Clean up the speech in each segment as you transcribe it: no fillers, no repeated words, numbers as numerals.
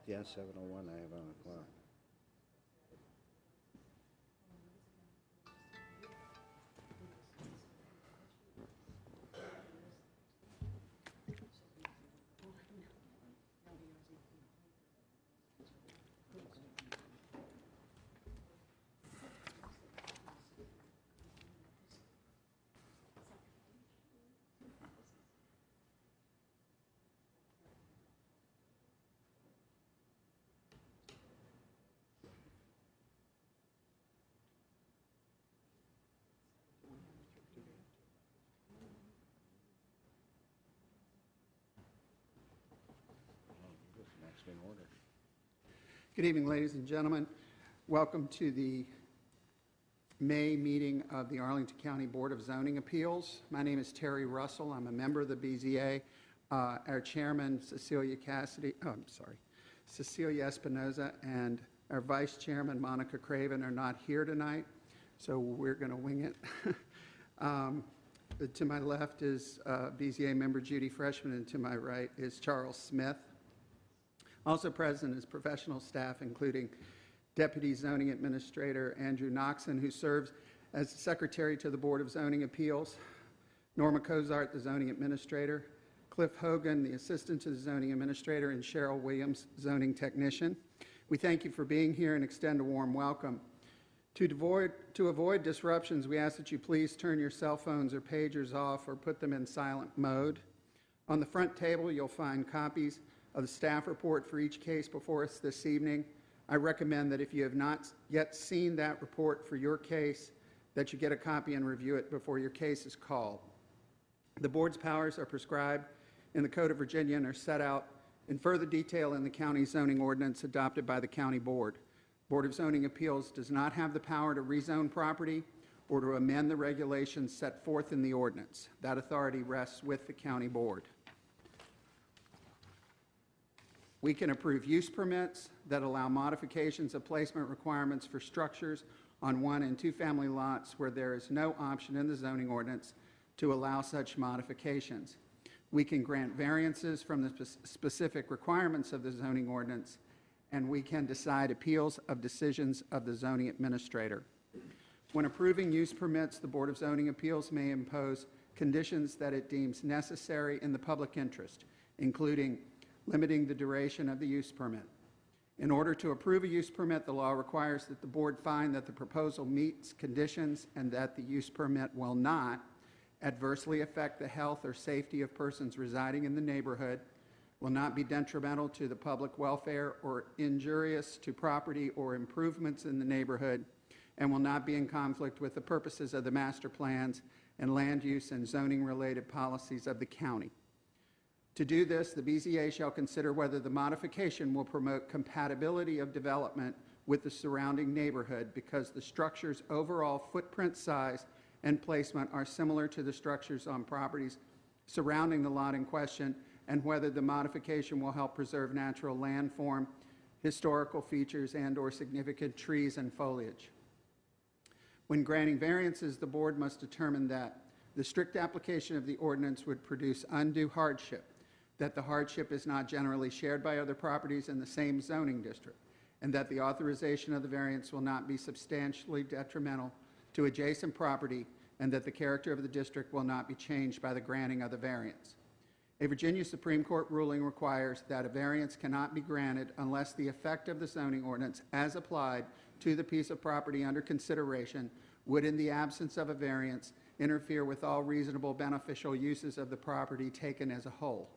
Yeah, 7:01, I have on the clock. Next in order. Good evening, ladies and gentlemen. Welcome to the May meeting of the Arlington County Board of Zoning Appeals. My name is Terry Russell. I'm a member of the BZA. Our chairman, Cecilia Espinoza, and our vice chairman, Monica Craven, are not here tonight, so we're going to wing it. To my left is BZA member Judy Freshman, and to my right is Charles Smith. Also present is professional staff, including Deputy Zoning Administrator Andrew Noxon, who serves as Secretary to the Board of Zoning Appeals, Norma Cozart, the Zoning Administrator, Cliff Hogan, the Assistant to the Zoning Administrator, and Cheryl Williams, Zoning Technician. We thank you for being here and extend a warm welcome. To avoid disruptions, we ask that you please turn your cell phones or pagers off or put them in silent mode. On the front table, you'll find copies of the staff report for each case before us this evening. I recommend that if you have not yet seen that report for your case, that you get a copy and review it before your case is called. The board's powers are prescribed in the Code of Virginia and are set out in further detail in the county zoning ordinance adopted by the county board. Board of Zoning Appeals does not have the power to rezone property or to amend the regulations set forth in the ordinance. That authority rests with the county board. We can approve use permits that allow modifications of placement requirements for structures on 1- and 2-family lots where there is no option in the zoning ordinance to allow such modifications. We can grant variances from the specific requirements of the zoning ordinance, and we can decide appeals of decisions of the zoning administrator. When approving use permits, the Board of Zoning Appeals may impose conditions that it deems necessary in the public interest, including limiting the duration of the use permit. In order to approve a use permit, the law requires that the board find that the proposal meets conditions and that the use permit will not adversely affect the health or safety of persons residing in the neighborhood, will not be detrimental to the public welfare or injurious to property or improvements in the neighborhood, and will not be in conflict with the purposes of the master plans and land use and zoning related policies of the county. To do this, the BZA shall consider whether the modification will promote compatibility of development with the surrounding neighborhood because the structure's overall footprint size and placement are similar to the structures on properties surrounding the lot in question, and whether the modification will help preserve natural landform, historical features, and/or significant trees and foliage. When granting variances, the board must determine that the strict application of the ordinance would produce undue hardship, that the hardship is not generally shared by other properties in the same zoning district, and that the authorization of the variance will not be substantially detrimental to adjacent property, and that the character of the district will not be changed by the granting of the variance. A Virginia Supreme Court ruling requires that a variance cannot be granted unless the effect of the zoning ordinance as applied to the piece of property under consideration would, in the absence of a variance, interfere with all reasonable beneficial uses of the property taken as a whole.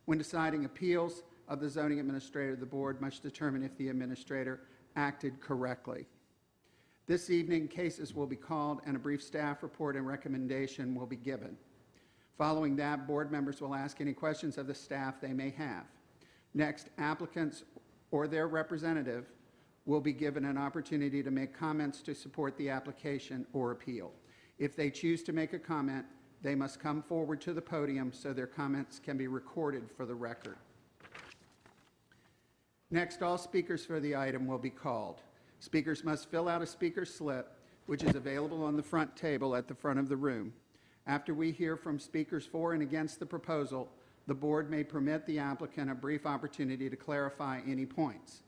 When deciding appeals of the zoning administrator, the board must determine if the administrator acted correctly. This evening, cases will be called and a brief staff report and recommendation will be given. Following that, board members will ask any questions of the staff they may have. Next, applicants or their representative will be given an opportunity to make comments to support the application or appeal. If they choose to make a comment, they must come forward to the podium so their comments can be recorded for the record. Next, all speakers for the item will be called. Speakers must fill out a speaker slip, which is available on the front table at the front of the room. After we hear from speakers for and against the proposal, The board may permit the applicant a brief opportunity to clarify any points.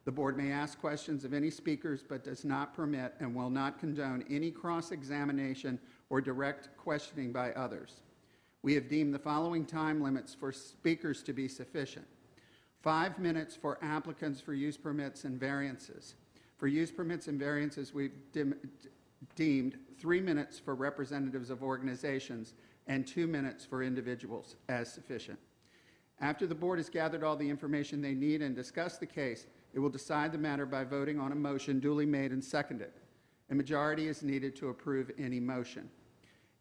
The board may ask questions of any speakers, but does not permit and will not condone any cross-examination or direct questioning by others. We have deemed the following time limits for speakers to be sufficient. 5 minutes for applicants for use permits and variances. For use permits and variances, we've deemed 3 minutes for representatives of organizations and 2 minutes for individuals as sufficient. After the board has gathered all the information they need and discussed the case, it will decide the matter by voting on a motion duly made and seconded. A majority is needed to approve any motion.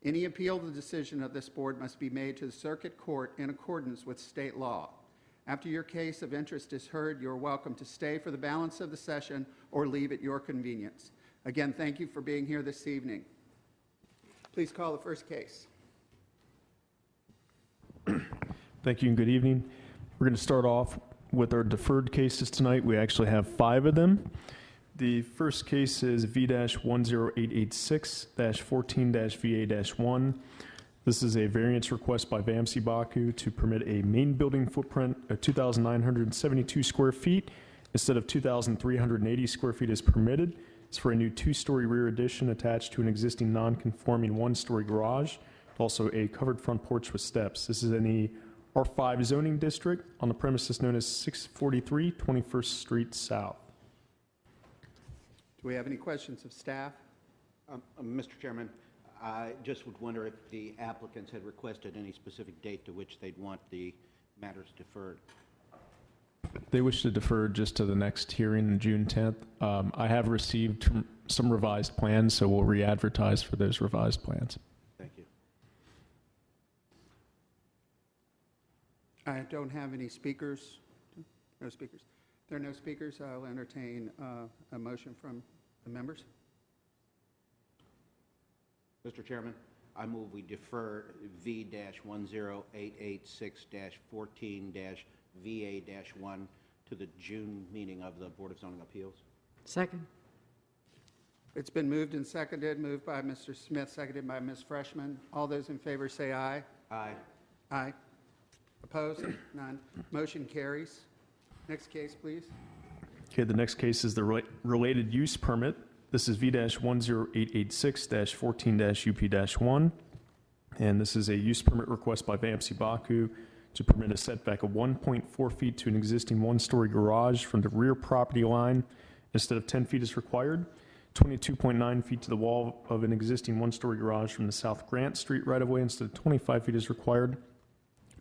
Any appeal of the decision of this board must be made to the circuit court in accordance with state law. After your case of interest is heard, you are welcome to stay for the balance of the session or leave at your convenience. Again, thank you for being here this evening. Please call the first case. Thank you and good evening. We're going to start off with our deferred cases tonight. We actually have 5 of them. The first case is V-10886-14-VA-1. This is a variance request by VAMC Baku to permit a main building footprint of 2,972 square feet instead of 2,380 square feet as permitted. It's for a new 2-story rear addition attached to an existing non-conforming 1-story garage, also a covered front porch with steps. This is in the R5 zoning district on the premises known as 643 21st Street South. Do we have any questions of staff? Mr. Chairman, I just would wonder if the applicants had requested any specific date to which they'd want the matters deferred. They wish to defer just to the next hearing on June 10th. I have received some revised plans, so we'll re-advertise for those revised plans. Thank you. I don't have any speakers. No speakers. If there are no speakers, I'll entertain a motion from the members. Mr. Chairman, I move we defer V-10886-14-VA-1 to the June meeting of the Board of Zoning Appeals. Second. It's been moved and seconded, moved by Mr. Smith, seconded by Ms. Freshman. All those in favor say aye. Aye. Aye. Opposed? None. Motion carries. Next case, please. Okay, the next case is the related use permit. This is V-10886-14-UP-1, and this is a use permit request by VAMC Baku to permit a setback of 1.4 feet to an existing 1-story garage from the rear property line instead of 10 feet as required, 22.9 feet to the wall of an existing 1-story garage from the South Grant Street right-of-way instead of 25 feet as required.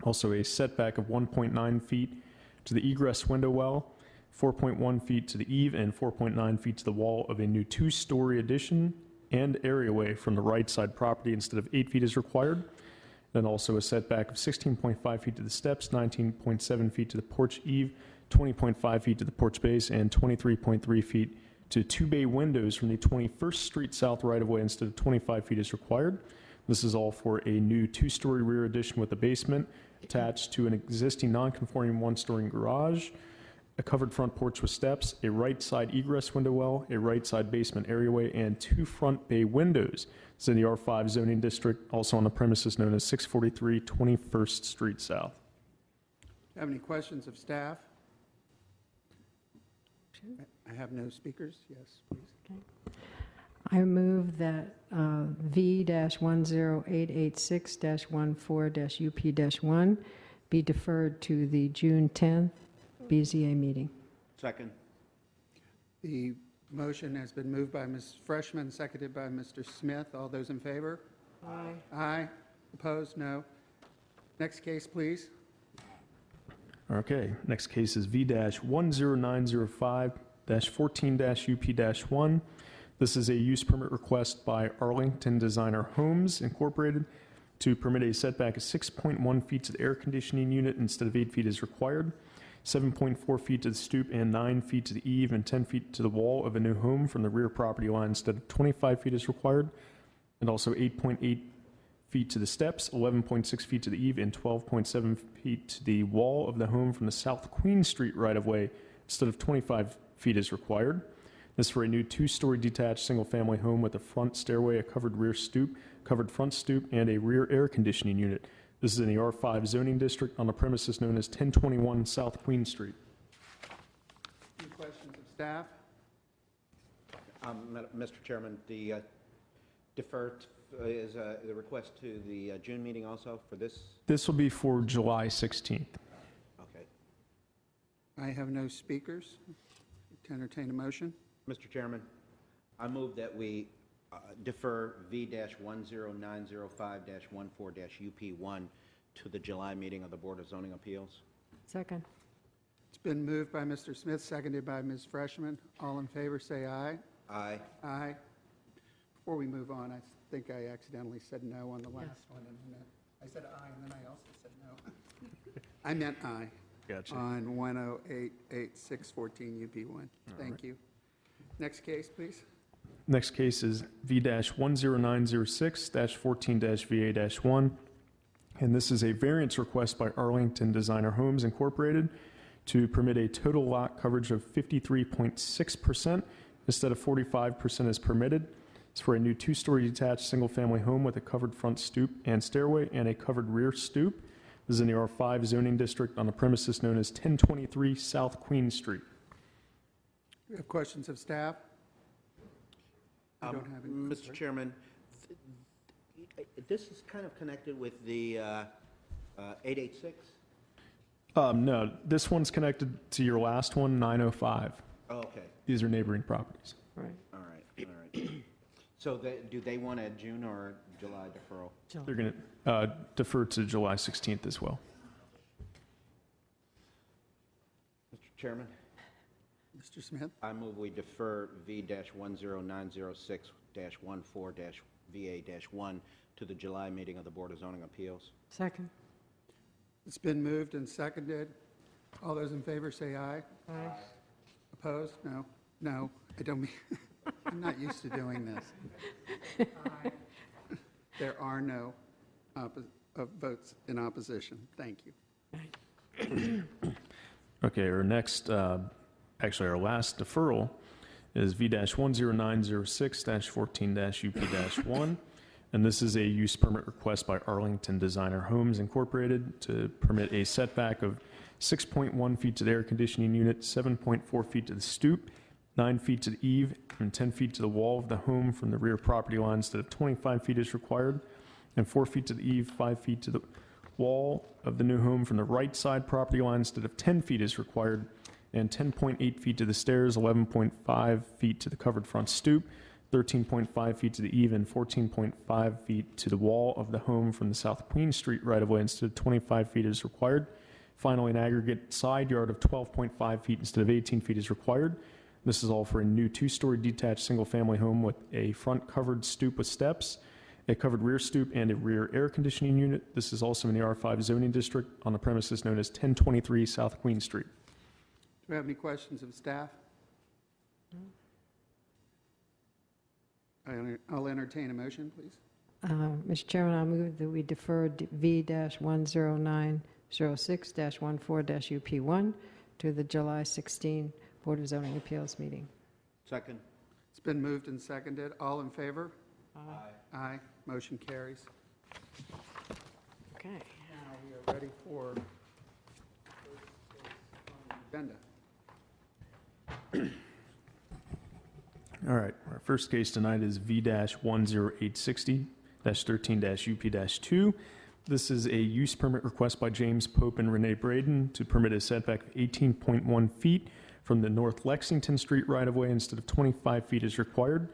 Also a setback of 1.9 feet to the egress window well, 4.1 feet to the eave, and 4.9 feet to the wall of a new 2-story addition and areaway from the right side property instead of 8 feet as required. Then also a setback of 16.5 feet to the steps, 19.7 feet to the porch eave, 20.5 feet to the porch base, and 23.3 feet to 2 bay windows from the 21st Street South right-of-way instead of 25 feet as required. This is all for a new 2-story rear addition with a basement attached to an existing non-conforming 1-story garage, a covered front porch with steps, a right side egress window well, a right side basement areaway, and 2 front bay windows. It's in the R5 zoning district, also on the premises known as 643 21st Street South. Have any questions of staff? I have no speakers. Yes, please. Okay. I move that V-10886-14-UP-1 be deferred to the June 10th BZA meeting. Second. The motion has been moved by Ms. Freshman, seconded by Mr. Smith. All those in favor? Aye. Aye. Opposed? No. Next case, please. Okay, next case is V-10905-14-UP-1. This is a use permit request by Arlington Designer Homes Incorporated to permit a setback of 6.1 feet to the air conditioning unit instead of 8 feet as required, 7.4 feet to the stoop and 9 feet to the eave, and 10 feet to the wall of a new home from the rear property line instead of 25 feet as required, and also 8.8 feet to the steps, 11.6 feet to the eave, and 12.7 feet to the wall of the home from the South Queen Street right-of-way instead of 25 feet as required. This is for a new 2-story detached single-family home with a front stairway, a covered rear stoop, covered front stoop, and a rear air conditioning unit. This is in the R5 zoning district on the premises known as 1021 South Queen Street. Any questions of staff? Mr. Chairman, the deferred is the request to the June meeting also for this? This will be for July 16th. Okay. I have no speakers. To entertain a motion. Mr. Chairman, I move that we defer V-10905-14-UP1 to the July meeting of the Board of Zoning Appeals. Second. It's been moved by Mr. Smith, seconded by Ms. Freshman. All in favor, say aye. Aye. Aye. Before we move on, I think I accidentally said no on the last one. And then I said aye, and then I also said no. I meant aye. Gotcha. On 1088614 UP1. Thank you. Next case, please. Next case is V-10906-14-VA-1, and this is a variance request by Arlington Designer Homes Incorporated to permit a total lot coverage of 53.6% instead of 45% as permitted. It's for a new two-story detached single-family home with a covered front stoop and stairway and a covered rear stoop. This is in the R5 zoning district on the premises known as 1023 South Queen Street. Do we have questions of staff? I don't have any. Mr. Chairman, this is kind of connected with the 886? No, this one's connected to your last one, 905. Oh, okay. These are neighboring properties. Right. All right. So do they want a June or July deferral? They're going to defer to July 16th as well. Mr. Chairman, Mr. Smith? I move we defer V-10906-14-VA-1 to the July meeting of the Board of Zoning Appeals. Second. It's been moved and seconded. All those in favor say aye. Aye. Opposed? No. No, I don't mean, I'm not used to doing this. Aye. There are no votes in opposition. Thank you. Okay, our next, actually our last deferral is V-10906-14-UP-1, and this is a use permit request by Arlington Designer Homes Incorporated to permit a setback of 6.1 feet to the air conditioning unit, 7.4 feet to the stoop, 9 feet to the eave, and 10 feet to the wall of the home from the rear property line instead of 25 feet is required, and 4 feet to the eave, 5 feet to the wall of the new home from the right side property line instead of 10 feet is required, and 10.8 feet to the stairs, 11.5 feet to the covered front stoop, 13.5 feet to the eave, and 14.5 feet to the wall of the home from the South Queen Street right-of-way instead of 25 feet is required. Finally, an aggregate side yard of 12.5 feet instead of 18 feet is required. This is all for a new two-story detached single-family home with a front covered stoop with steps, a covered rear stoop, and a rear air conditioning unit. This is also in the R5 zoning district on the premises known as 1023 South Queen Street. Do we have any questions of staff? I'll entertain a motion, please. Mr. Chairman, I move that we defer V-10906-14-UP1 to the July 16 Board of Zoning Appeals meeting. Second. It's been moved and seconded. All in favor? Aye. Aye. Motion carries. Okay. Now we are ready for agenda. All right, our first case tonight is V-10860-13-UP-2. This is a use permit request by James Pope and Renee Braden to permit a setback of 18.1 feet from the North Lexington Street right-of-way instead of 25 feet is required.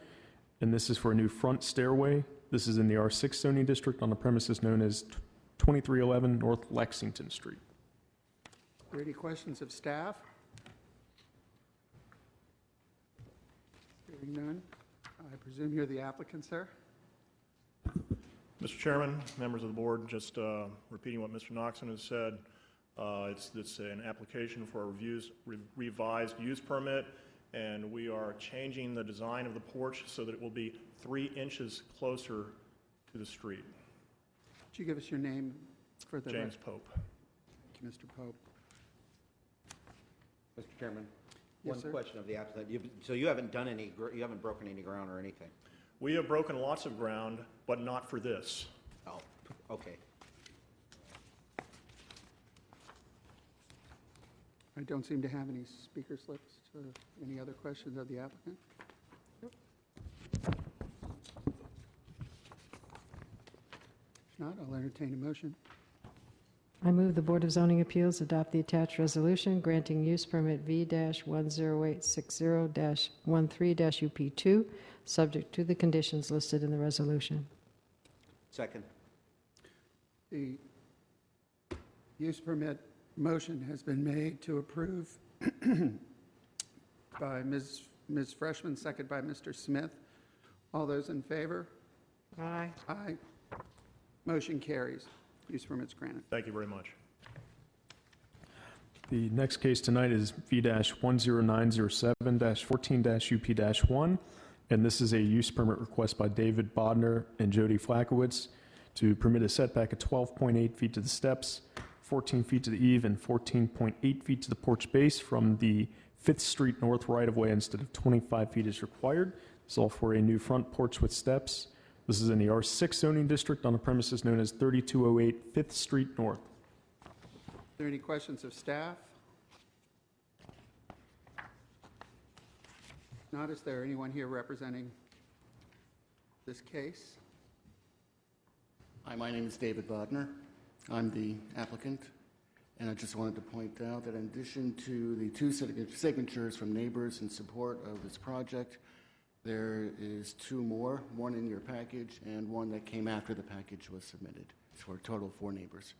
And this is for a new front stairway. This is in the R6 zoning district on the premises known as 2311 North Lexington Street. Are there any questions of staff? Hearing none. I presume you're the applicant, sir? Mr. Chairman, members of the board, just repeating what Mr. Noxon has said, it's an application for a revised use permit, and we are changing the design of the porch so that it will be 3 inches closer to the street. Could you give us your name for the James Pope. Thank you, Mr. Pope. Mr. Chairman, Yes, one sir. question of the applicant. So you haven't done any, you haven't broken any ground or anything? We have broken lots of ground, but not for this. Oh, okay. I don't seem to have any speaker slips. Any other questions of the applicant? If not, I'll entertain a motion. I move the Board of Zoning Appeals adopt the attached resolution granting use permit V-10860-13-UP2, subject to the conditions listed in the resolution. Second. The use permit motion has been made to approve by Ms. Freshman, second by Mr. Smith. All those in favor? Aye. Aye. Motion carries. Use permit's granted. Thank you very much. The next case tonight is V-10907-14-UP-1, and this is a use permit request by David Bodner and Jody Flakowitz to permit a setback of 12.8 feet to the steps, 14 feet to the eave, and 14.8 feet to the porch base from the 5th Street North right-of-way instead of 25 feet as required. This is all for a new front porch with steps. This is in the R6 zoning district on a premises known as 3208 5th Street North. Are there any questions of staff? Not, is there anyone here representing this case? Hi, my name is David Bodner. I'm the applicant, and I just wanted to point out that in addition to the two signatures from neighbors in support of this project, there is two more, one in your package and one that came after the package was submitted. It's for a total of 4 neighbors.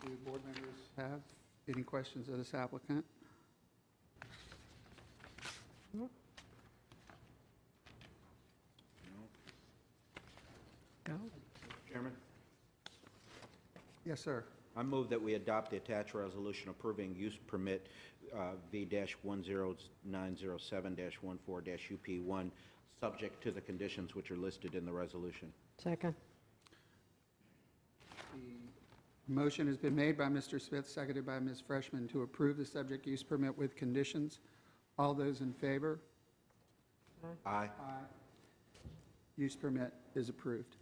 Do board members have any questions of this applicant? Go. Chairman? Yes, sir. I move that we adopt the attached resolution approving use permit V-10907-14-UP1, subject to the conditions which are listed in the resolution. Second. The motion has been made by Mr. Smith, seconded by Ms. Freshman, to approve the subject use permit with conditions. All those in favor? Aye. Aye. Use permit is approved.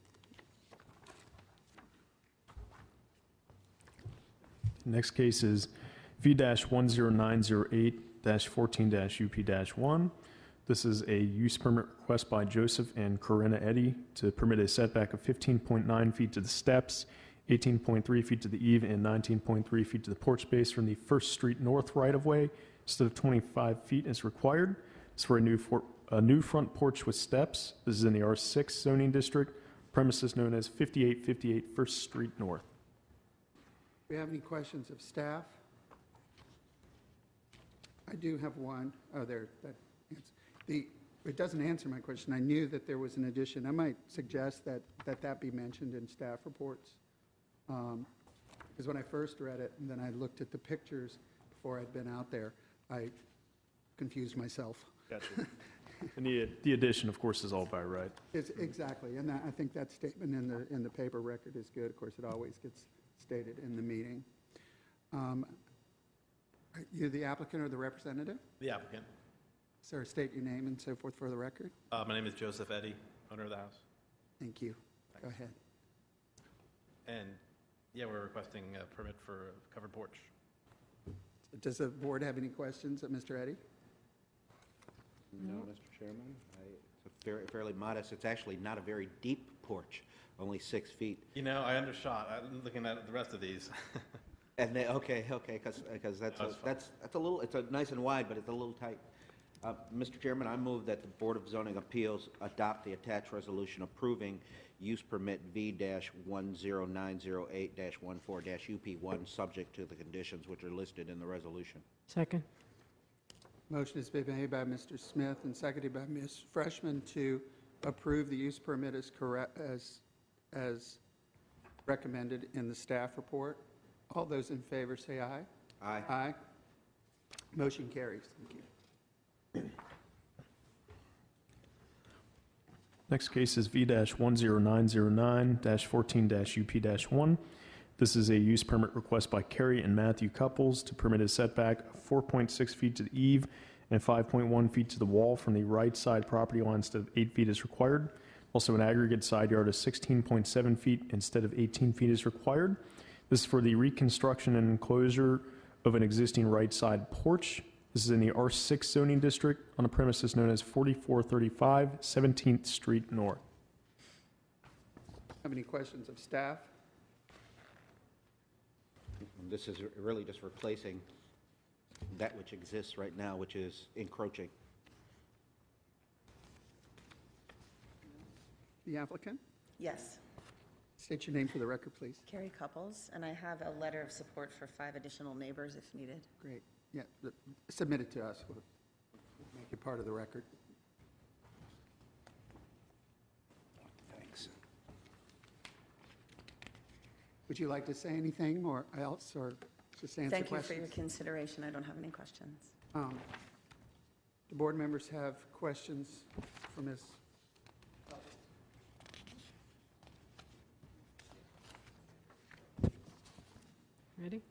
Next case is V-10908-14-UP-1. This is a use permit request by Joseph and Corinna Eddy to permit a setback of 15.9 feet to the steps, 18.3 feet to the eave, and 19.3 feet to the porch base from the 1st Street North right-of-way instead of 25 feet as required. It's for a new front porch with steps. This is in the R6 zoning district, premises known as 5858 1st Street North. Do we have any questions of staff? I do have one. Oh, there. It doesn't answer my question. I knew that there was an addition. I might suggest that be mentioned in staff reports. Because when I first read it, and then I looked at the pictures before I'd been out there, I confused myself. Gotcha. And the addition, of course, is all by right. Exactly, and I think that statement in the paper record is good. Of course, it always gets stated in the meeting. Are you the applicant or the representative? The applicant. Sir, state your name and so forth for the record. My name is Joseph Eddy, owner of the house. Thank you. Go ahead. And yeah, we're requesting a permit for a covered porch. Does the board have any questions of Mr. Eddy? No, Mr. Chairman. It's fairly modest. It's actually not a very deep porch, only 6 feet. You know, I undershot. I'm looking at the rest of these. And okay, because that's a little, it's a nice and wide, but it's a little tight. Mr. Chairman, I move that the Board of Zoning Appeals adopt the attached resolution approving use permit V-10908-14-UP1, subject to the conditions which are listed in the resolution. Second. Motion has been made by Mr. Smith and seconded by Ms. Freshman to approve the use permit as recommended in the staff report. All those in favor say aye. Aye. Aye. Motion carries. Thank you. Next case is V-10909-14-UP-1. This is a use permit request by Carrie and Matthew Couples to permit a setback of 4.6 feet to the eave and 5.1 feet to the wall from the right side property line instead of 8 feet as required. Also, an aggregate side yard of 16.7 feet instead of 18 feet is required. This is for the reconstruction and enclosure of an existing right side porch. This is in the R6 zoning district on a premises known as 4435 17th Street North. Have any questions of staff? This is really just replacing that which exists right now, which is encroaching. The applicant? Yes, State your name for the record, please. Carrie Couples, and I have a letter of support for 5 additional neighbors if needed. Great. Yeah, submit it to us. We'll make it part of the record. Thanks. Would you like to say anything or else, or just answer Thank you questions? for your consideration. I don't have any questions. Do board members have questions for Ms.? Ready?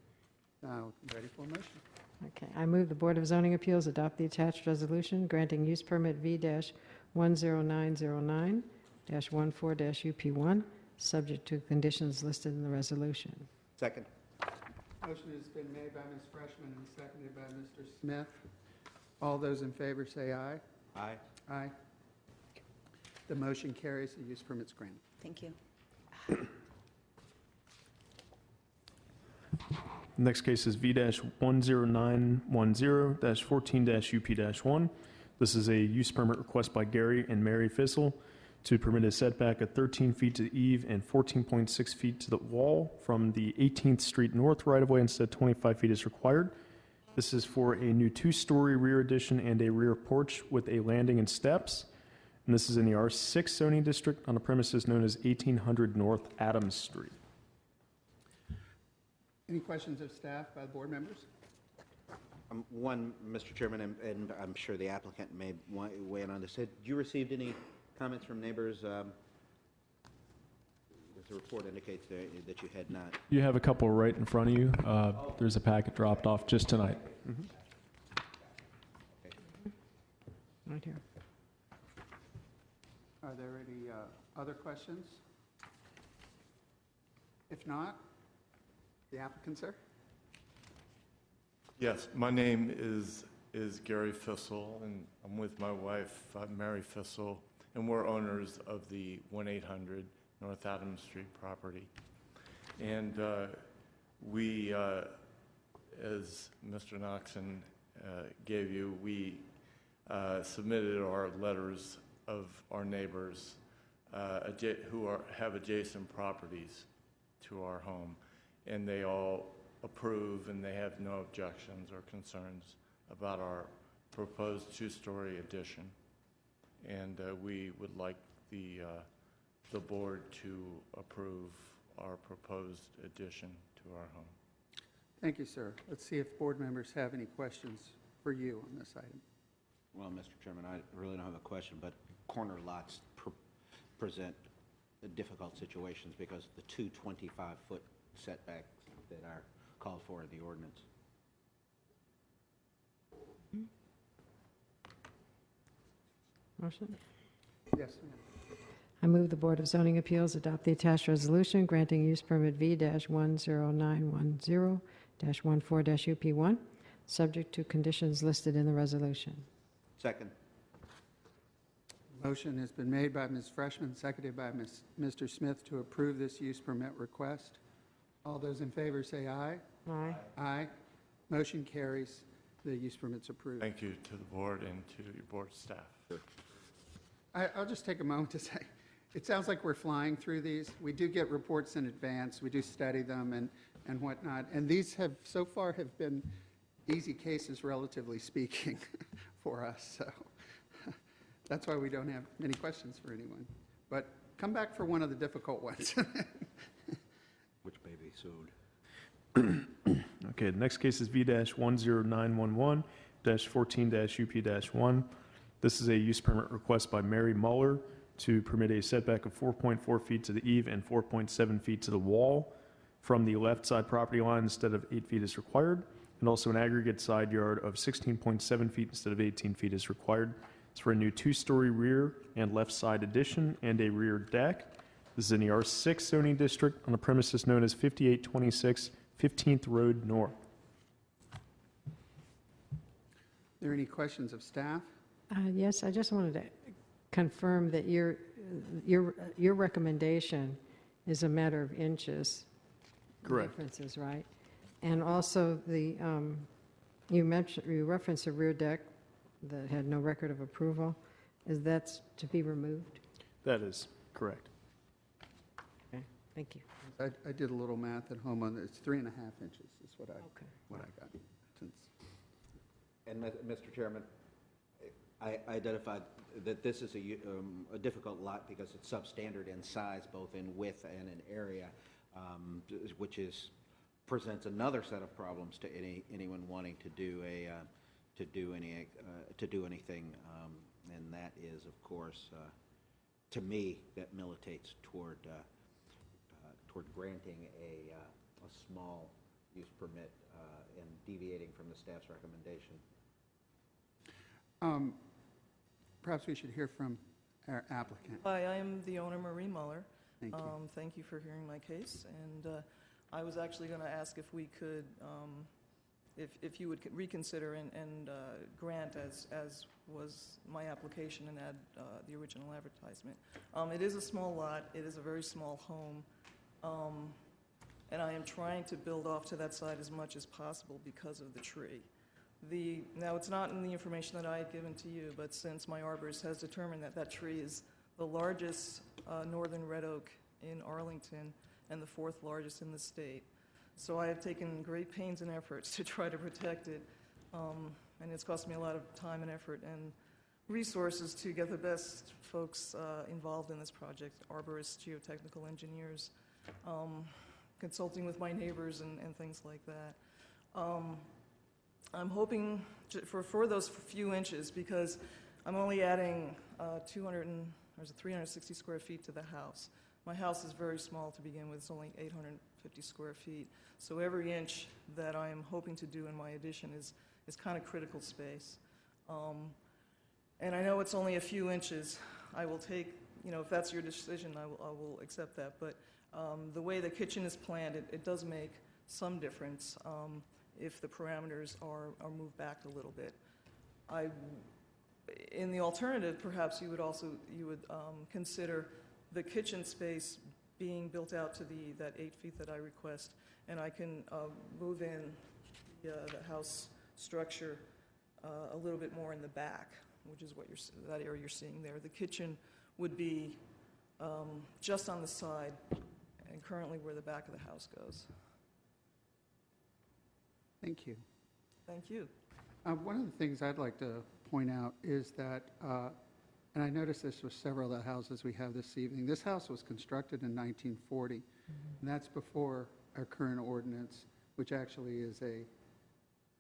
Ready for a motion? Okay. I move the Board of Zoning Appeals adopt the attached resolution granting use permit V-10909-14-UP1, subject to conditions listed in the resolution. Second. Motion has been made by Ms. Freshman and seconded by Mr. Smith. All those in favor say aye. Aye. Aye. The motion carries. The use permit's granted. Thank you. Next case is V-10910-14-UP-1. This is a use permit request by Gary and Mary Fissel to permit a setback of 13 feet to the eave and 14.6 feet to the wall from the 18th Street North right-of-way instead 25 feet is required. This is for a new 2-story rear addition and a rear porch with a landing and steps. And this is in the R6 zoning district on a premises known as 1800 North Adams Street. Any questions of staff by the board members? One, Mr. Chairman, and I'm sure the applicant may weigh in on this. Had you received any comments from neighbors? The report indicates that you had not. You have a couple right in front of you. There's a packet dropped off just tonight. Right here. Are there any other questions? If not, the applicant, sir? Yes, my name is Gary Fissel, and I'm with my wife, Mary Fissel, and we're owners of the 1-800 North Adams Street property. And we, as Mr. Noxon gave you, we submitted our letters of our neighbors who have adjacent properties to our home. And they all approve, and they have no objections or concerns about our proposed 2-story addition. And we would like the board to approve our proposed addition to our home. Thank you, sir. Let's see if board members have any questions for you on this item. Well, Mr. Chairman, I really don't have a question, but corner lots present difficult situations because of the 2 25-foot setbacks that are called for in the ordinance. Motion? Yes, ma'am. I move the Board of Zoning Appeals adopt the attached resolution granting use permit V-10910-14-UP1, subject to conditions listed in the resolution. Second. Motion has been made by Ms. Freshman, seconded by Mr. Smith to approve this use permit request. All those in favor say aye. Aye. Aye. Motion carries. The use permit's approved. Thank you to the board and to your board staff. I'll just take a moment to say, it sounds like we're flying through these. We do get reports in advance. We do study them and whatnot. And these have, so far, have been easy cases, relatively speaking, for us. So that's why we don't have many questions for anyone. But come back for one of the difficult ones. Which baby sued? Okay, the next case is V-10911-14-UP-1. This is a use permit request by Mary Muller to permit a setback of 4.4 feet to the eave and 4.7 feet to the wall from the left side property line instead of 8 feet is required, and also an aggregate side yard of 16.7 feet instead of 18 feet is required. It's for a new two-story rear and left side addition and a rear deck. This is in the R6 zoning district on the premises known as 5826 15th Road North. Are there any questions of staff? Yes, I just wanted to confirm that your recommendation is a matter of inches. Correct. Differences, right? And also you referenced a rear deck that had no record of approval. Is that to be removed? That is correct. Okay, thank you. I did a little math at home on it. It's 3.5 inches is what I got. Since And Mr. Chairman, I identified that this is a difficult lot because it's substandard in size, both in width and in area, which presents another set of problems to anyone wanting to do anything, and that is, of course, to me, that militates toward granting a small use permit and deviating from the staff's recommendation. Perhaps we should hear from our applicant. Hi, I am the owner, Marie Muller. Thank you. Thank you for hearing my case. And I was actually going to ask if we could, if you would reconsider and grant, as was my application, and add the original advertisement. It is a small lot. It is a very small home. And I am trying to build off to that side as much as possible because of the tree. Now, it's not in the information that I had given to you, but since my arborist has determined that that tree is the largest northern red oak in Arlington and the 4th largest in the state. So I have taken great pains and efforts to try to protect it, and it's cost me a lot of time and effort and resources to get the best folks involved in this project, arborists, geotechnical engineers, consulting with my neighbors and things like that. I'm hoping for those few inches, because I'm only adding 360 square feet to the house. My house is very small to begin with. It's only 850 square feet. So every inch that I'm hoping to do in my addition is kind of critical space. And I know it's only a few inches. I will take, if that's your decision, I will accept that. But the way the kitchen is planned, it does make some difference if the parameters are moved back a little bit. In the alternative, perhaps you would consider the kitchen space being built out to that 8 feet that I request, and I can move in the house structure a little bit more in the back, which is that area you're seeing there. The kitchen would be just on the side, and currently where the back of the house goes. Thank you. Thank you. One of the things I'd like to point out is that, and I noticed this with several of the houses we have this evening, this house was constructed in 1940, and that's before our current ordinance, which actually is a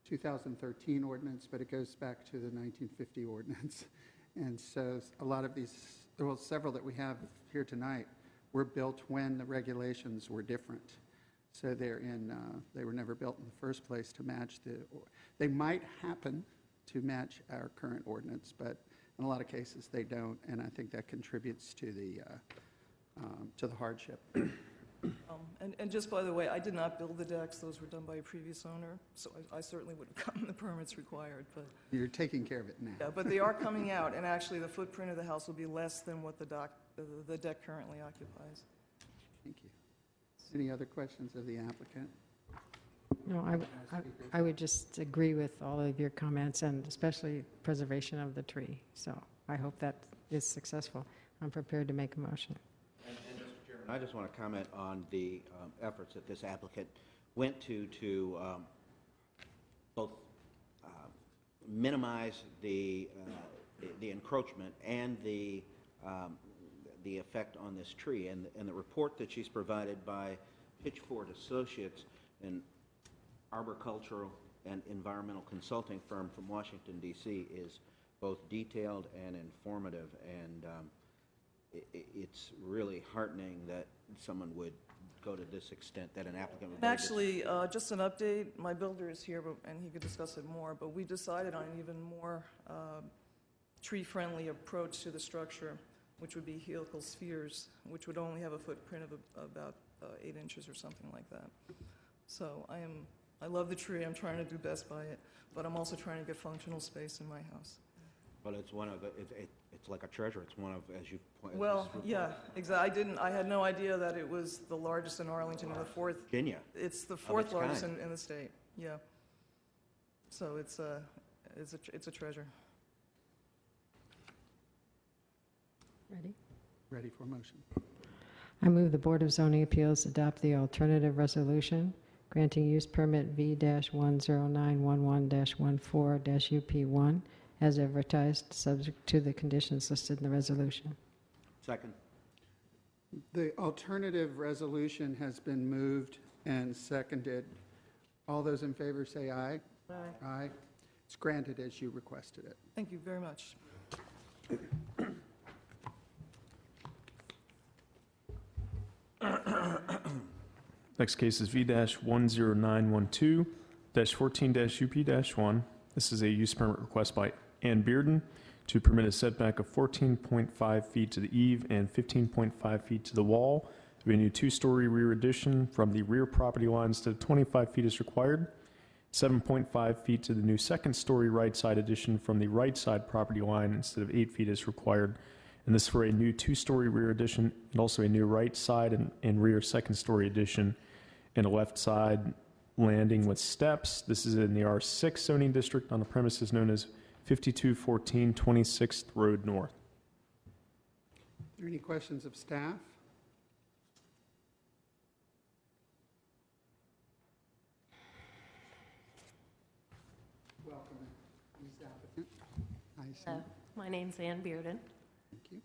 2013 ordinance, but it goes back to the 1950 ordinance. And so a lot of these, well, several that we have here tonight were built when the regulations were different. So they were never built in the first place to match they might happen to match our current ordinance, but in a lot of cases they don't, and I think that contributes to the hardship. And just by the way, I did not build the decks. Those were done by a previous owner, so I certainly would have gotten the permits required. But you're taking care of it now. Yeah, but they are coming out, and actually the footprint of the house will be less than what the deck currently occupies. Thank you. Any other questions of the applicant? No, I would just agree with all of your comments, and especially preservation of the tree. So I hope that is successful. I'm prepared to make a motion. And Mr. Chairman, I just want to comment on the efforts that this applicant went to both minimize the encroachment and the effect on this tree. And the report that she's provided by Pitchford Associates, an arboricultural and environmental consulting firm from Washington, D.C., is both detailed and informative. And it's really heartening that someone would go to this extent, that an applicant would. And actually, just an update, my builder is here, and he could discuss it more, but we decided on an even more tree-friendly approach to the structure, which would be helical spheres, which would only have a footprint of about 8 inches or something like that. So I love the tree, I'm trying to do best by it, but I'm also trying to get functional space in my house. But it's one of, it's like a treasure. It's one of, as you pointed. Well, yeah, exactly. I had no idea that it was the largest in Arlington and the fourth. Virginia. It's the fourth its largest kind. in the state, yeah. So it's a treasure. Ready? Ready for motion. I move the Board of Zoning Appeals adopt the alternative resolution granting use permit V-10911-14-UP1 as advertised, subject to the conditions listed in the resolution. Second. The alternative resolution has been moved and seconded. All those in favor say aye. Aye. Aye. It's granted as you requested it. Thank you very much. Next case is V-10912-14-UP-1. This is a use permit request by Ann Bearden to permit a setback of 14.5 feet to the eave and 15.5 feet to the wall of a new two-story rear addition from the rear property line instead of 25 feet as required, 7.5 feet to the new second-story right side addition from the right side property line instead of 8 feet as required, and this for a new two-story rear addition and also a new right side and rear second-story addition and a left side landing with steps. This is in the R6 zoning district on the premises known as 5214 26th Road North. Are there any questions of staff? Welcome, Ms. Applicant. I see. My name's Ann Bearden. Thank you.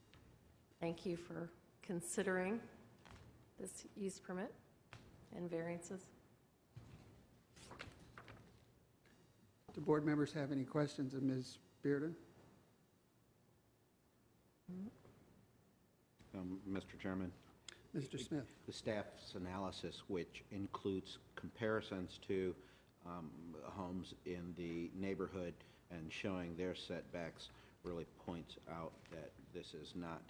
Thank you for considering this use permit and variances. Do board members have any questions of Ms. Bearden? Mr. Chairman. Mr. Smith? The staff's analysis, which includes comparisons to homes in the neighborhood and showing their setbacks, really points out that this is not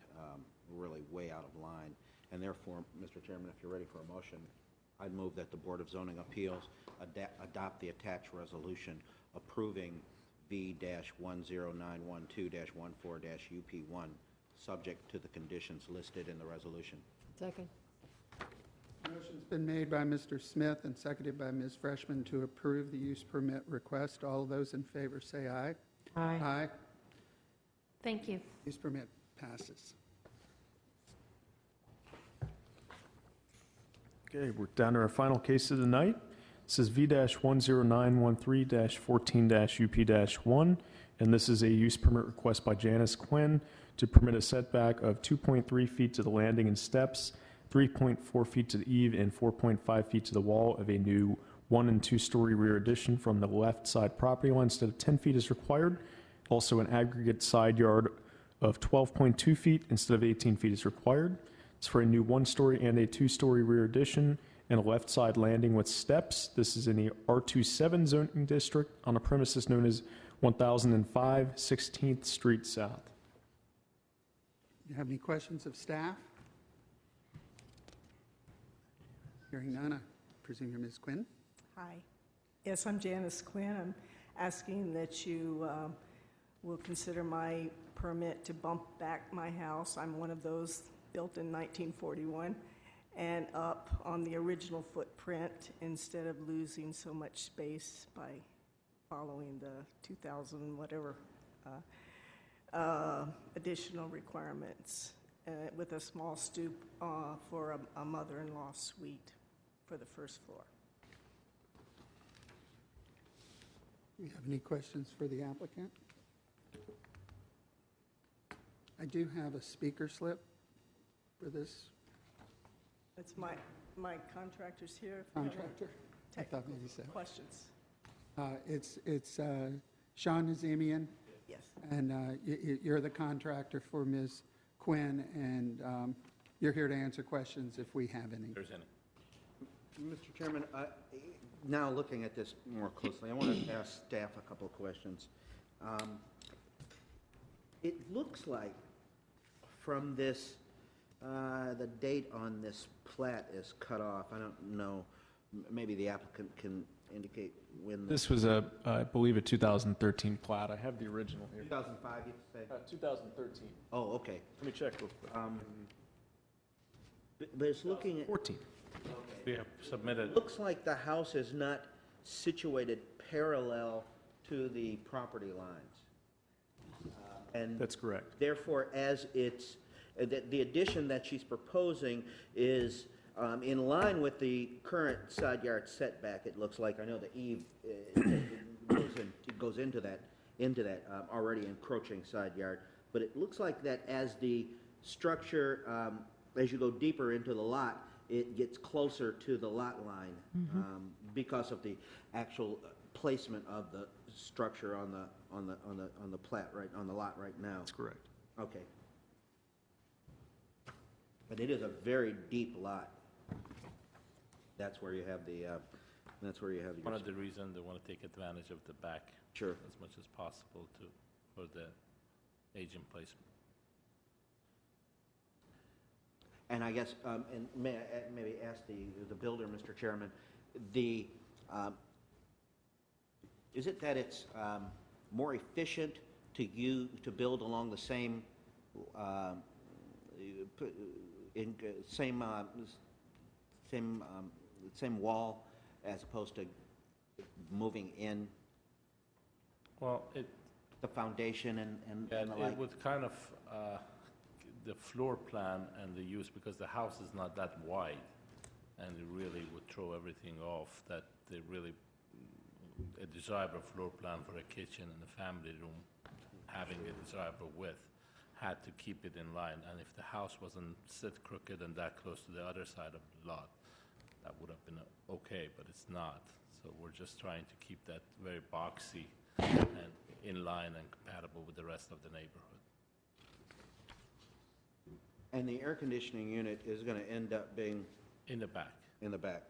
really way out of line. And therefore, Mr. Chairman, if you're ready for a motion, I'd move that the Board of Zoning Appeals adopt the attached resolution approving V-10912-14-UP1, subject to the conditions listed in the resolution. Second. Motion's been made by Mr. Smith and seconded by Ms. Freshman to approve the use permit request. All those in favor say aye. Aye. Aye. Thank you. Use permit passes. Okay, we're down to our final case of the night. This is V-10913-14-UP-1, and this is a use permit request by Janice Quinn to permit a setback of 2.3 feet to the landing and steps, 3.4 feet to the eave, and 4.5 feet to the wall of a new 1- and 2-story rear addition from the left side property line instead of 10 feet as required. Also an aggregate side yard of 12.2 feet instead of 18 feet as required. It's for a new 1-story and a 2-story rear addition and a left side landing with steps. This is in the R27 zoning district on a premises known as 1005 16th Street South. Do you have any questions of staff? Hearing none, I presume you're Ms. Quinn. Hi. Yes, I'm Janice Quinn. I'm asking that you will consider my permit to bump back my house. I'm one of those built in 1941 and up on the original footprint instead of losing so much space by following the 2000 whatever additional requirements with a small stoop for a mother-in-law suite for the first floor. Do you have any questions for the applicant? I do have a speaker slip for this It's my contractor's here. If you have any contractor. I thought maybe so. questions. It's Sean Nazemian, Yes. and you're the contractor for Ms. Quinn, and you're here to answer questions if we have any. There's any. Mr. Chairman, now looking at this more closely, I want to ask staff a couple of questions. It looks like from this, the date on this plat is cut off. I don't know. Maybe the applicant can indicate when. This was I believe, a 2013 plat. I have the original here. 2005, you say? 2013. Oh, okay. Let me check real quick. But it's looking at, 14. We have submitted, looks like the house is not situated parallel to the property lines. And That's correct. therefore, as it's, the addition that she's proposing is in line with the current side yard setback, it looks like. I know the eave goes into that already encroaching side yard, but it looks like that as the structure, as you go deeper into the lot, it gets closer to the lot line because of the actual placement of the structure on the plat, right, on the lot right now. That's correct. Okay. But it is a very deep lot. That's where you have the, one of the reasons they want to take advantage of the back. Sure. As much as possible for the agent placement. And I guess, and may I maybe ask the builder, Mr. Chairman, is it that it's more efficient to build along the same same wall as opposed to moving in Well, the foundation and the it like? would kind of, the floor plan and the use, because the house is not that wide, and it really would throw everything off, that they really, a desirable floor plan for a kitchen and a family room, having a desirable width, had to keep it in line. And if the house wasn't sit crooked and that close to the other side of the lot, that would have been okay, but it's not. So we're just trying to keep that very boxy and in line and compatible with the rest of the neighborhood. And the air conditioning unit is going to end up being In the back. in the back.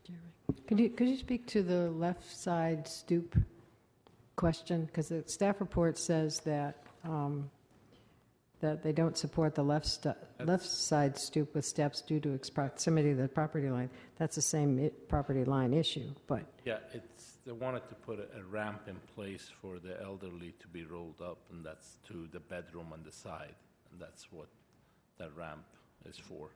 Jeremy, could you speak to the left side stoop question? Because the staff report says that that they don't support the left side stoop with steps due to its proximity to the property line. That's the same property line issue, but Yeah, they wanted to put a ramp in place for the elderly to be rolled up, and that's to the bedroom on the side, and that's what that ramp is for.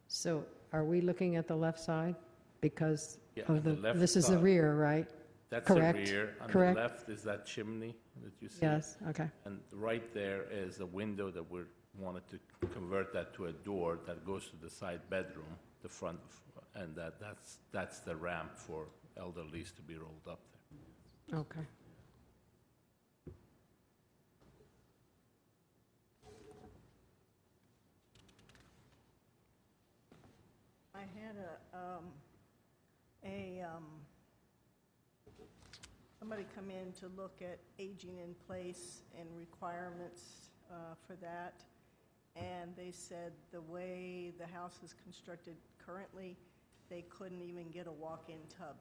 so are we looking at the left side? Because Yeah, of on the left this is the side. rear, right? That's Correct, the rear. On correct. the left is that chimney that you see. Yes, okay. And right there is a window that we wanted to convert that to a door that goes to the side bedroom, the front, and that's the ramp for elderlies to be rolled up there. Okay. I had somebody come in to look at aging in place and requirements for that, and they said the way the house is constructed currently, they couldn't even get a walk-in tub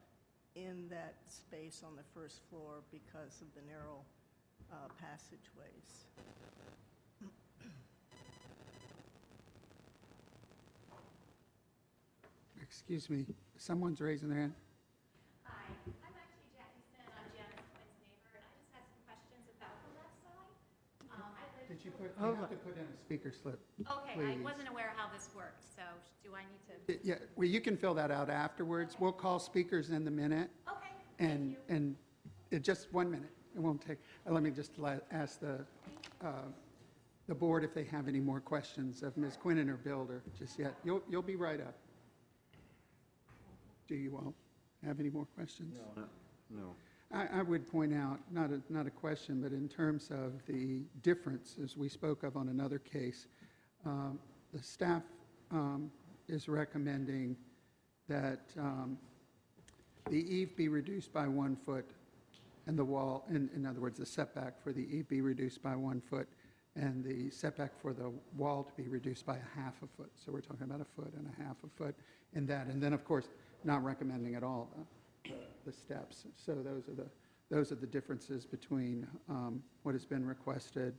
in that space on the first floor because of the narrow passageways. Excuse me, someone's raising their hand. Hi, I'm actually Jackie Smith. I'm Janice Quinn's neighbor, and I just had some questions about the left side. Did you have to put in a speaker slip? Okay, please. I wasn't aware how this worked, so do I need to? Yeah, well, you can fill that out afterwards. We'll call speakers in the minute. Okay, And, and just 1 minute. It won't take, let me just ask the board if they have any more questions of Ms. Quinn and her builder just yet. You'll be right up. Do you all have any more questions? No. I would point out, not a question, but in terms of the difference, as we spoke of on another case, the staff is recommending that the eave be reduced by 1 foot and the wall, in other words, the setback for the eave be reduced by 1 foot and the setback for the wall to be reduced by a half a foot. So we're talking about a foot and a half a foot in that. And then, of course, not recommending at all the steps. So those are the differences between what has been requested,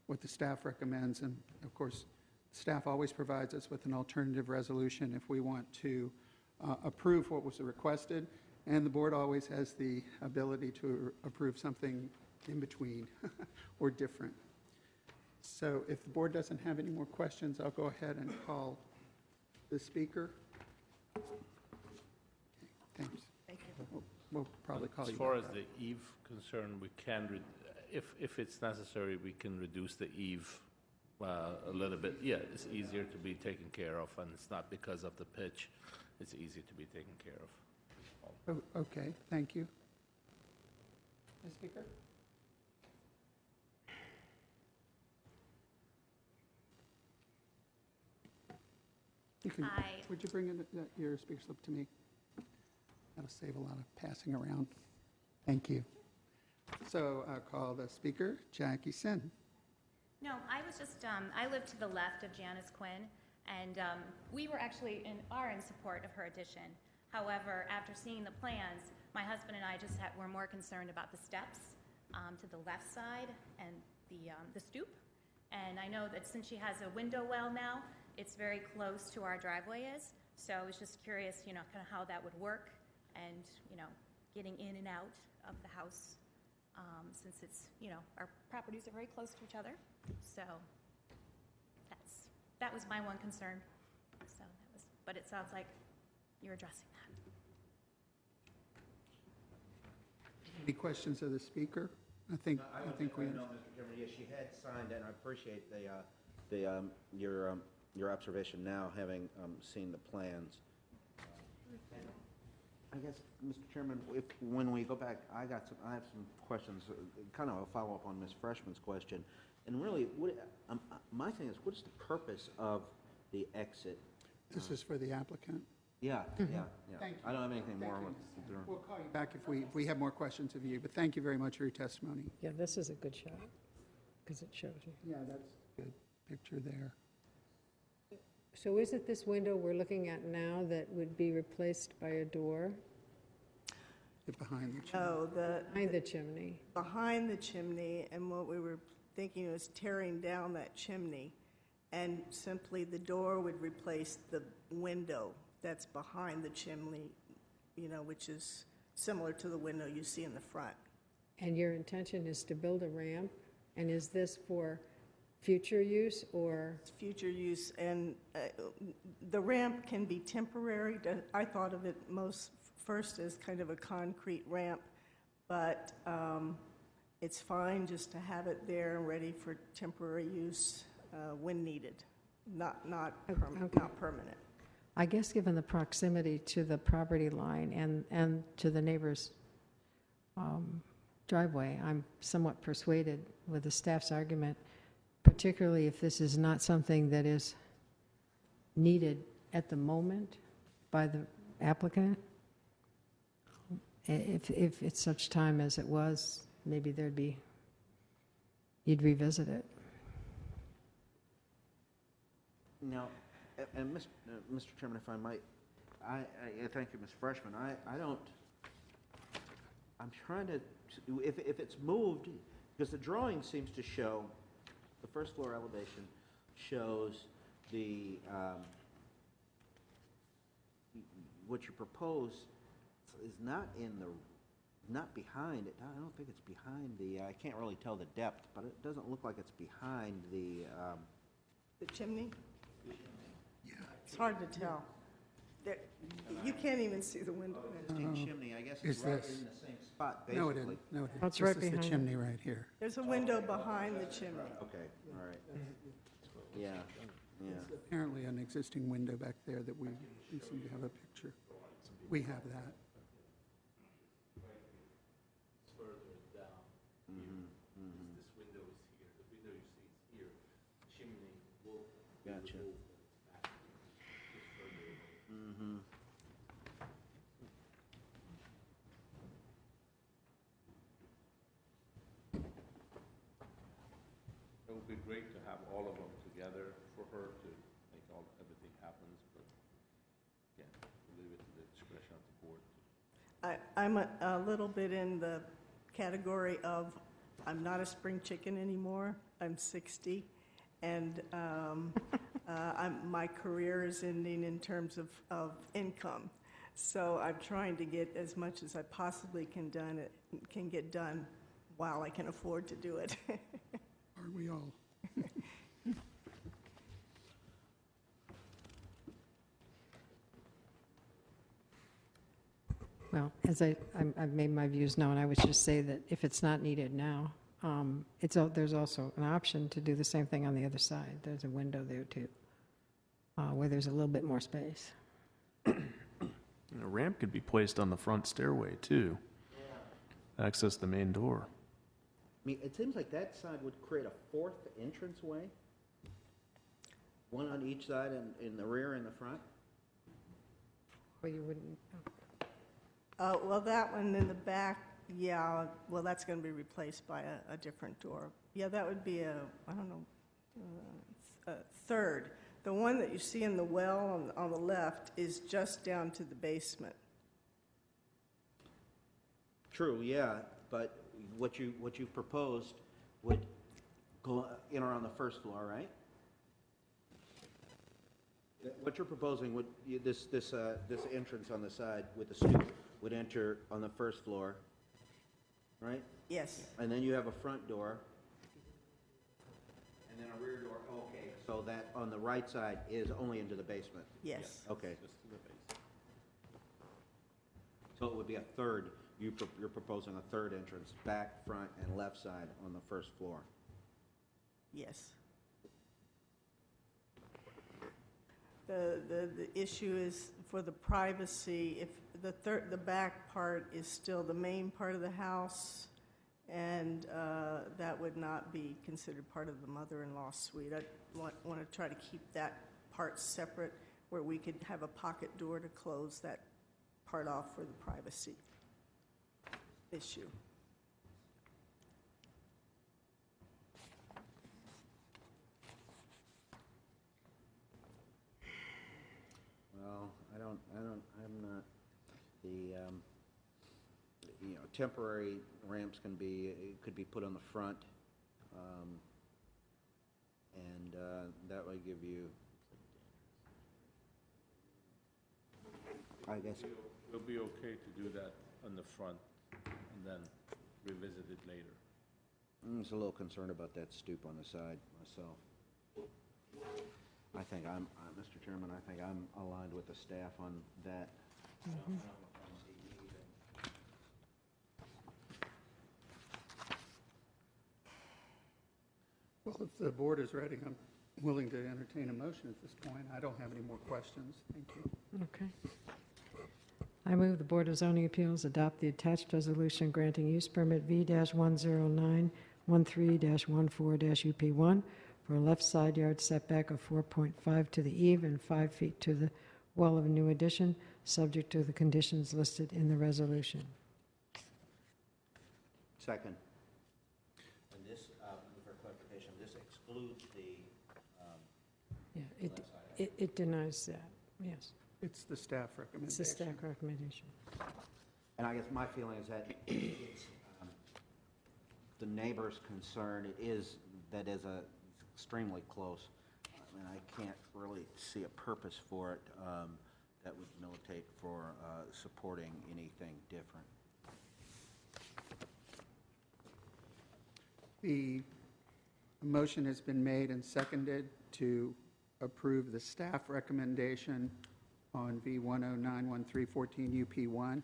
what the staff recommends, and of course, staff always provides us with an alternative resolution if we want to approve what was requested, and the board always has the ability to approve something in between or different. So if the board doesn't have any more questions, I'll go ahead and call the speaker. Okay, thanks. Thank you. We'll probably call you As far back as up. the eave concern, we can, if it's necessary, we can reduce the eave a little bit. Yeah, it's easier to be taken care of, and it's not because of the pitch. It's easy to be taken care of. Oh, okay, thank you. The speaker? Hi. Would you bring your speaker slip to me? That'll save a lot of passing around. Thank you. So I'll call the speaker, Jackie Sin. No, I was just, I live to the left of Janice Quinn, and we were actually in support of her addition. However, after seeing the plans, my husband and I just were more concerned about the steps to the left side and the stoop. And I know that since she has a window well now, it's very close to our driveway is. So I was just curious, kind of how that would work and, getting in and out of the house since it's, our properties are very close to each other. So that was my one concern. But it sounds like you're addressing that. Any questions of the speaker? I think we. No, Mr. Chairman, yes, she had signed, and I appreciate your observation now, having seen the plans. I guess, Mr. Chairman, when we go back, I have some questions, kind of a follow-up on Ms. Freshman's question. And really, my thing is, what is the purpose of the exit? This is for the applicant. Yeah. Thank you. I don't have anything more. Thank you. We'll call you back if we have more questions of you, but thank you very much for your testimony. Yeah, this is a good shot, because it shows you. Yeah, that's a good picture there. So is it this window we're looking at now that would be replaced by a door? Behind the chimney. No, Behind the chimney. behind the chimney, and what we were thinking was tearing down that chimney, and simply the door would replace the window that's behind the chimney, which is similar to the window you see in the front. And your intention is to build a ramp? And is this for future use or? It's future use, and the ramp can be temporary. I thought of it first as kind of a concrete ramp, but it's fine just to have it there and ready for temporary use when needed, not permanent. I guess given the proximity to the property line and to the neighbor's driveway, I'm somewhat persuaded with the staff's argument, particularly if this is not something that is needed at the moment by the applicant. If it's such time as it was, maybe you'd revisit it. Now, and Mr. Chairman, if I might, I thank you, Ms. Freshman. I'm trying to, if it's moved, because the drawing seems to show, the first floor elevation shows what you propose is not behind it. I don't think it's behind I can't really tell the depth, but it doesn't look like it's behind the chimney? Yeah. It's hard to tell. You can't even see the window. Existing chimney, I guess it's right in the same spot, basically. No, it isn't. No, it isn't. It's right This is behind the it. chimney right here. There's a window behind the chimney. Okay, all right. Yeah. It's apparently an existing window back there that we seem to have a picture. We have that. It's further down here. This window is here. The window you see is here. Chimney will be Gotcha. removed back just further away. It will be great to have all of them together for her to make everything happens, but again, we'll leave it to the discretion of the board. I'm a little bit in the category of, I'm not a spring chicken anymore. I'm 60, and my career is ending in terms of income. So I'm trying to get as much as I possibly can get done while I can afford to do it. Are we all? Well, as I've made my views known, I would just say that if it's not needed now, there's also an option to do the same thing on the other side. There's a window there too, where there's a little bit more space. And a ramp could be placed on the front stairway too. Access the main door. I mean, it seems like that side would create a fourth entranceway, one on each side, in the rear and the front. Well, you wouldn't. Well, that one in the back, yeah, well, that's going to be replaced by a different door. Yeah, that would be a third. The one that you see in the well on the left is just down to the basement. True, yeah, but what you proposed would go enter on the first floor, right? What you're proposing would this entrance on the side with the stoop would enter on the first floor, right? Yes. And then you have a front door, and then a rear door. Okay, so that on the right side is only into the basement. Yes. Okay. Just to the base. So it would be a third. You're proposing a third entrance, back, front, and left side on the first floor. Yes. The issue is for the privacy, if the back part is still the main part of the house, and that would not be considered part of the mother-in-law suite. I want to try to keep that part separate, where we could have a pocket door to close that part off for the privacy issue. Well, I'm not, temporary ramps could be put on the front, and that would give you, I guess. It'll be okay to do that on the front and then revisit it later. I'm just a little concerned about that stoop on the side myself. I think Mr. Chairman, I think I'm aligned with the staff on that. Well, if the board is ready, I'm willing to entertain a motion at this point. I don't have any more questions. Thank you. Okay. I move the Board of Zoning Appeals adopt the attached resolution granting use permit V-10913-14-UP1 for a left side yard setback of 4.5 to the eave and 5 feet to the wall of a new addition, subject to the conditions listed in the resolution. Second. And this, for clarification, this excludes the Yeah, it denies that, yes. It's the staff It's recommendation. the staff recommendation. And I guess my feeling is that it's, the neighbor's concern is that is extremely close. And I can't really see a purpose for it that would militate for supporting anything different. The motion has been made and seconded to approve the staff recommendation on V-1091314 UP1.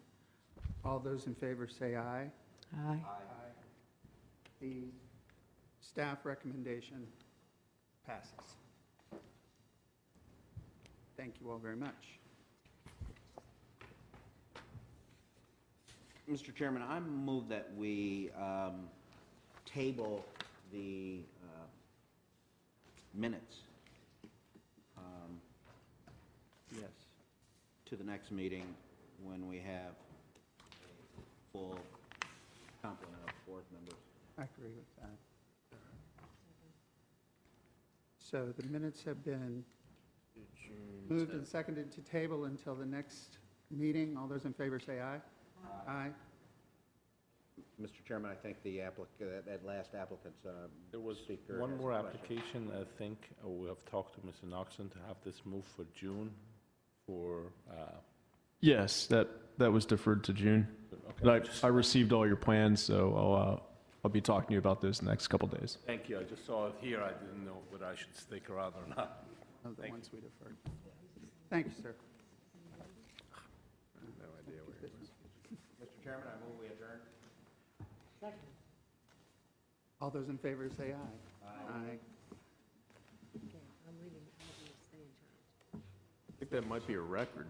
All those in favor say aye. Aye. The staff recommendation passes. Thank you all very much. Mr. Chairman, I move that we table the minutes. Yes. To the next meeting when we have a full complement of board members. I agree with that. So the minutes have been moved and seconded to table until the next meeting. All those in favor say aye. Aye. Mr. Chairman, I think the that last applicant's There was speaker one has a more question. application, I think. We have talked to Mr. Knoxon to have this moved for June for, Yes, that was deferred to June. okay. But I received all your plans, so I'll be talking to you about this next couple days. Thank you. I just saw it here. I didn't know whether I should stick around or not. Of the ones we deferred. Thank you, sir. No idea where it was. Mr. Chairman, I move we adjourn. All those in favor say aye. Aye. I think that might be a record.